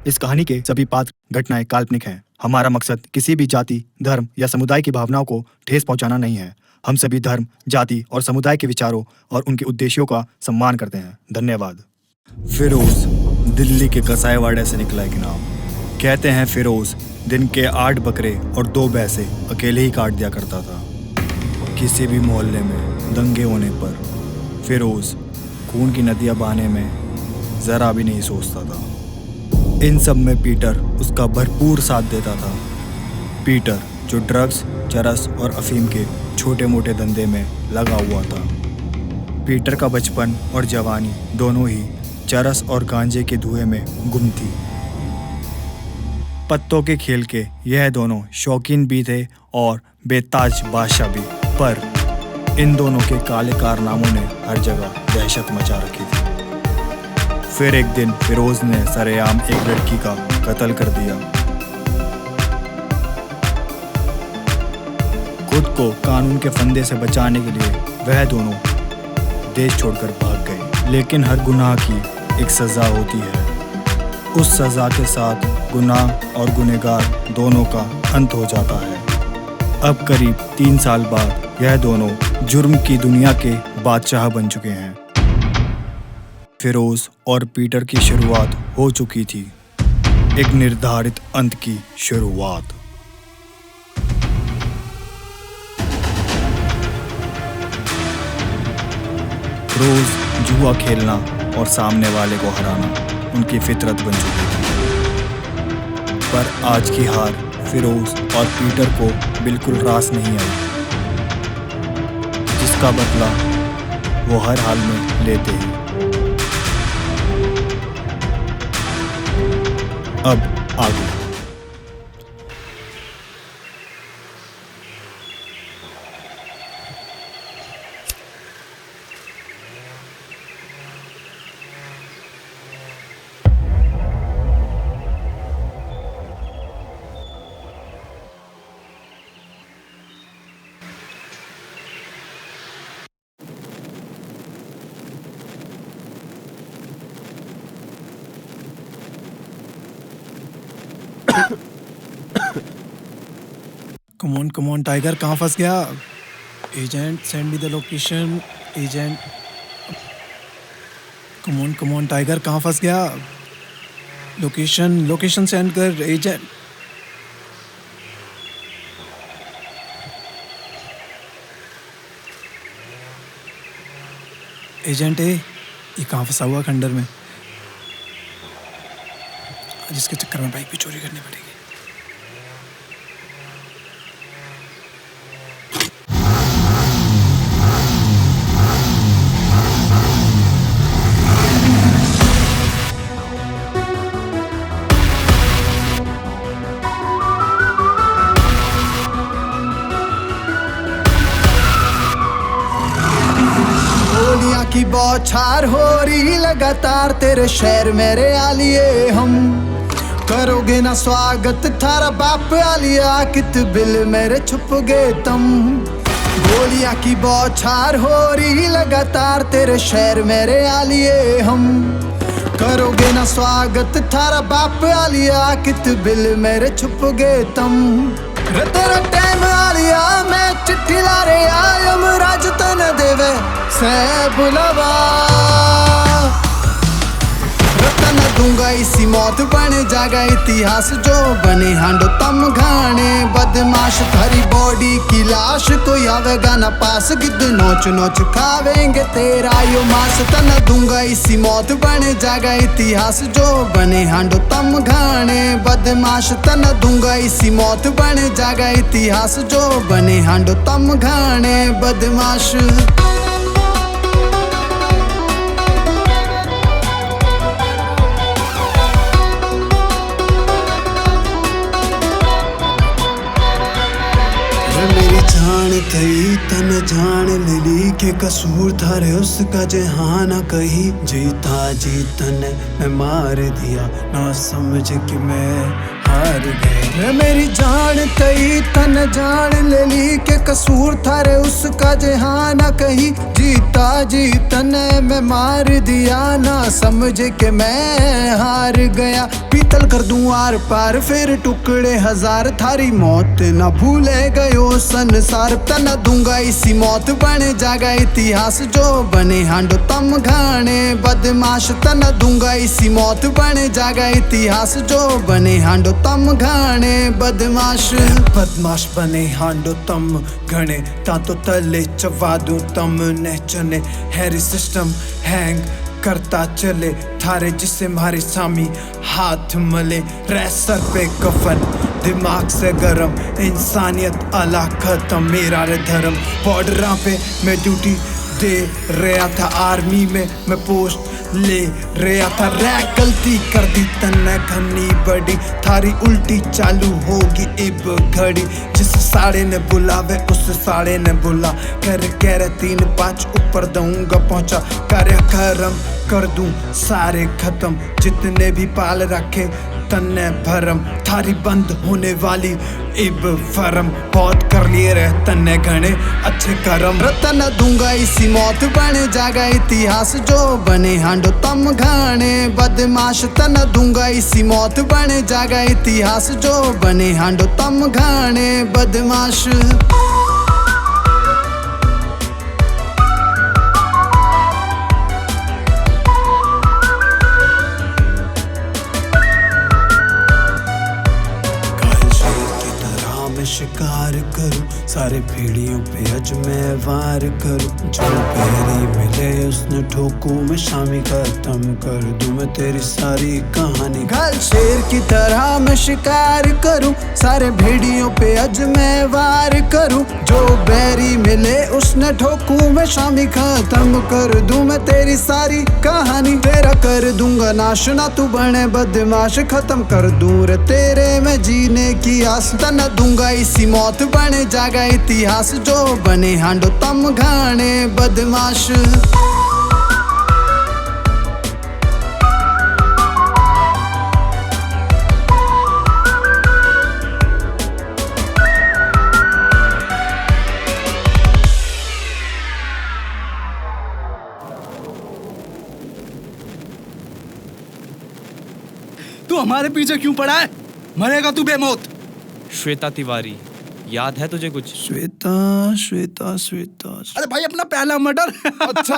इस कहानी के सभी पात्र घटनाएं काल्पनिक हैं। हमारा मकसद किसी भी जाति, धर्म या समुदाय की भावनाओं को ठेस पहुंचाना नहीं है। हम सभी धर्म, जाति और समुदाय के विचारों और उनके उद्देश्यों का सम्मान करते हैं। धन्यवाद। फिरोज दिल्ली के कसाईवाड़े से निकला एक नाम। कहते हैं फिरोज दिन के 8 बकरे और 2 भैंसे अकेले ही काट दिया करता था। किसी भी मोहल्ले में दंगे होने पर फिरोज खून की नदियां बहाने में जरा भी नहीं सोचता था। इन सब में पीटर उसका भरपूर साथ देता था। पीटर जो ड्रग्स, चरस और अफीम के छोटे मोटे धंधे में लगा हुआ था। पीटर का बचपन और जवानी दोनों ही चरस और गांजे के धुएं में गुम थी। पत्तों के खेल के यह दोनों शौकीन भी थे और बेताज बादशाह भी, पर इन दोनों के काले कारनामों ने हर जगह दहशत मचा रखी थी। फिर एक दिन फिरोज ने सरेआम एक लड़की का कत्ल कर दिया। खुद को कानून के फंदे से बचाने के लिए वह दोनों देश छोड़कर भाग गए। लेकिन हर गुनाह की एक सज़ा होती है। उस सज़ा के साथ गुनाह और गुनहगार दोनों का अंत हो जाता है। अब करीब 3 साल बाद यह दोनों जुर्म की दुनिया के बादशाह बन चुके हैं। फिरोज और पीटर की शुरुआत हो चुकी थी, एक निर्धारित अंत की शुरुआत। रोज जुआ खेलना और सामने वाले को हराना उनकी फितरत बन चुकी थी। पर आज की हार फिरोज और पीटर को बिल्कुल रास नहीं आई, जिसका बदला वो हर हाल में लेते हैं। अब आगे। कम ऑन टाइगर, कहाँ फंस गया? Agent send me the location. Agent come on tiger, कहाँ फंस गया? लोकेशन सेंड कर एजेंट। एजेंट ये कहाँ फंसा हुआ खंडर में? जिसके चक्कर में बाइक भी चोरी करनी पड़ेगी। की बौछार हो रही लगातार तेरे शहर मेरे आलिए। हम करोगे ना स्वागत थारा बाप आलिया, कित बिल मेरे छुप गए तम। गोलियां की बौछार हो रही लगातार तेरे शहर मेरे आलिए। हम करोगे ना स्वागत थारा बाप आलिया, कित बिल मेरे छुप गए तम। तेरा टाइम आलिया मैं चिट्ठी ला रे आयम राज तन देवे से बुलावा। रतन दूंगा इसी मौत बने जागा इतिहास जो बने हांडो तम घाने। बदमाश थारी बॉडी की लाश कोई आवेगा ना पास, गिद्ध नोच नोच खावेंगे तेरा यो मांस। तन दूंगा इसी मौत बने जागा इतिहास जो बने हांडो तम घाने। बदमाश तन दूंगा इसी मौत बने जागा इतिहास जो बने हांडो तम घाने। बदमाश थई तन जान लेली के कसूर थारे उसका जहाना कही जीता जीतन मैं मार दिया ना समझ कि मैं हार गया मेरी जान थई तन जान लेली के कसूर थारे उसका जहाना कही जीता जीतन मैं मार दिया ना समझ के मैं हार गया पीतल कर दूं आर पार फिर टुकड़े हजार थारी मौत ना भूले गयो संसार तना दूंगा इसी मौत बने जागा इतिहास जो बने हांडो तम घाने बदमाश तना दूंगा इसी मौत बने जागा इतिहास जो बने हांडो तम घाने बदमाश बने हांडो तम घने ता तो तले चवा दूं तम नेचने हैरी सिस्टम हैंग करता चले थारे जिसे मारे सामी हाथ मले रह सर पे कफन दिमाग से गरम इंसानियत अला खत्म मेरा रे धर्म बॉर्डर पे मैं ड्यूटी दे रहा था आर्मी में मैं पोस्ट ले रहा था रे गलती कर दी तन्ने घनी बड़ी थारी उल्टी चालू होगी इब घड़ी जिस साड़े ने बुलावे उस साड़े ने बुला कर कह रहे 3-5 ऊपर दूंगा पहुंचा कार्यक्रम कर दूं सारे खत्म जितने भी पाल रखे तन्ने भरम थारी बंद होने वाली इब फरम बहुत कर लिए रहे तन्ने घने अच्छे करम रतन दूंगा इसी मौत बने जागा इतिहास जो बने हांडो तम घाने बदमाश तन दूंगा इसी मौत बने जागा इतिहास जो बने हांडो तम घाने बदमाश शिकार करूं सारे भेड़ियों पे अज मैं वार करूं जो पैरी मिले उसने ठोकू मैं शामी खत्म कर दूं मैं तेरी सारी कहानी घायल शेर की तरह मैं शिकार करूं सारे भेड़ियों पे अज मैं वार करूं जो बैरी मिले उसने ठोकू मैं शामी खत्म कर दूं मैं तेरी सारी कहानी तेरा कर दूंगा नाश ना तू बने बदमाश खत्म कर दूं रे तेरे में जीने की आस तना दूंगा इसी मौत बने जागा इतिहास जो बने हांडो तम घाने बदमाश तू हमारे पीछे क्यों पड़ा है? मरेगा तू बेमौत। श्वेता तिवारी, याद है तुझे कुछ? श्वेता श्वेता श्वेता अरे भाई अपना पहला मर्डर। अच्छा।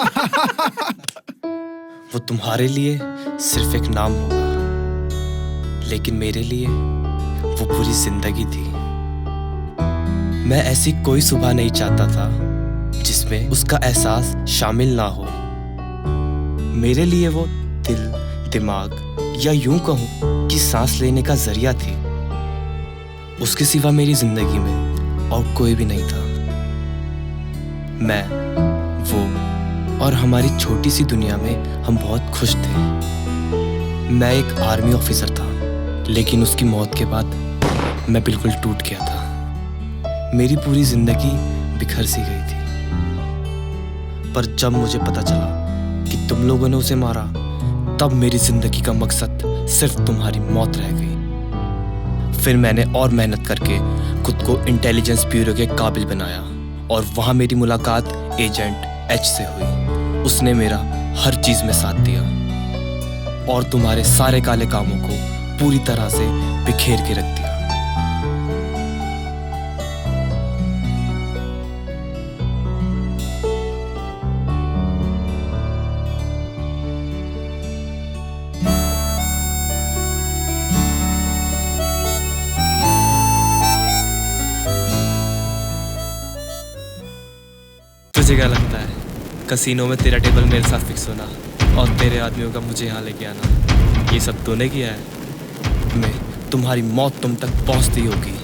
वो तुम्हारे लिए सिर्फ एक नाम होगा, लेकिन मेरे लिए वो पूरी जिंदगी थी। मैं ऐसी कोई सुबह नहीं चाहता था जिसमें उसका एहसास शामिल ना हो। मेरे लिए वो दिल, दिमाग या यूं कहूं कि सांस लेने का जरिया थी। उसके सिवा मेरी जिंदगी में और कोई भी नहीं था। मैं, वो और हमारी छोटी सी दुनिया में हम बहुत खुश थे। मैं एक आर्मी ऑफिसर था, लेकिन उसकी मौत के बाद मैं बिल्कुल टूट गया था। मेरी पूरी जिंदगी बिखर सी गई थी। पर जब मुझे पता चला कि तुम लोगों ने उसे मारा, तब मेरी जिंदगी का मकसद सिर्फ तुम्हारी मौत रह गई। फिर मैंने और मेहनत करके खुद को इंटेलिजेंस ब्यूरो के काबिल बनाया और वहां मेरी मुलाकात एजेंट एच से हुई। उसने मेरा हर चीज में साथ दिया और तुम्हारे सारे काले कामों को पूरी तरह से बिखेर के रख दिया। तुझे क्या लगता है कसीनो में तेरा टेबल मेरे साथ फिक्स होना और तेरे आदमियों का मुझे यहाँ लेके आना, ये सब तूने किया है? तुम्हारी मौत तुम तक पहुँचती होगी।